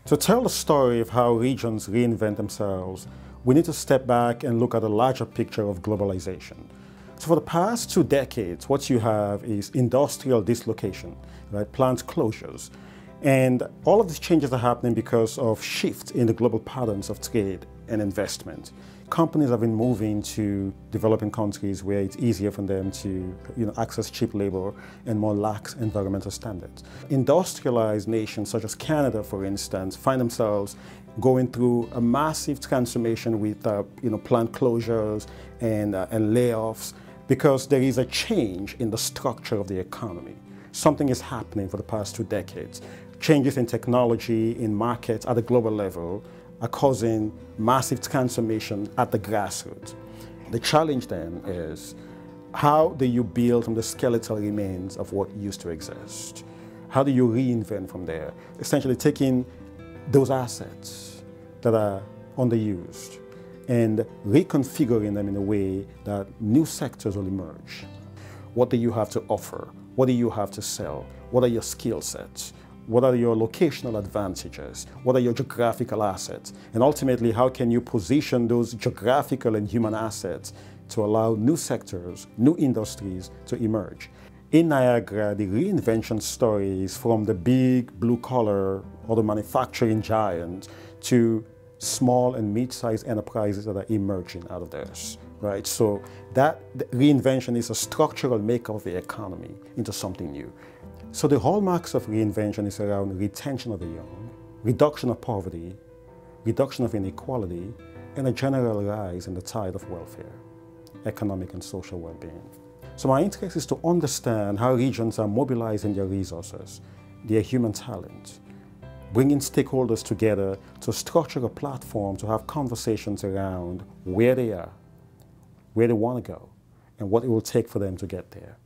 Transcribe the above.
To tell the story of how regions reinvent themselves, we need to step back and look at the larger picture of globalization. So for the past 2 decades, what you have is industrial dislocation, right? Plant closures. And all of these changes are happening because of shifts in the global patterns of trade and investment. Companies have been moving to developing countries where it's easier for them to access cheap labor and more lax environmental standards. Industrialized nations such as Canada, for instance, find themselves going through a massive transformation with plant closures and layoffs because there is a change in the structure of the economy. Something is happening for the past 2 decades. Changes in technology, in markets at the global level are causing massive transformation at the grassroots. The challenge then is, how do you build from the skeletal remains of what used to exist? How do you reinvent from there? Essentially taking those assets that are underused and reconfiguring them in a way that new sectors will emerge. What do you have to offer? What do you have to sell? What are your skill sets? What are your locational advantages? What are your geographical assets? And ultimately, how can you position those geographical and human assets to allow new sectors, new industries to emerge? In Niagara, the reinvention story is from the big blue-collar auto manufacturing giant to small and mid-sized enterprises that are emerging out of this, right? So that reinvention is a structural makeup of the economy into something new. So the hallmarks of reinvention is around retention of the young, reduction of poverty, reduction of inequality, and a general rise in the tide of welfare, economic and social well-being. So my interest is to understand how regions are mobilizing their resources, their human talent, bringing stakeholders together to structure a platform to have conversations around where they are, where they want to go, and what it will take for them to get there.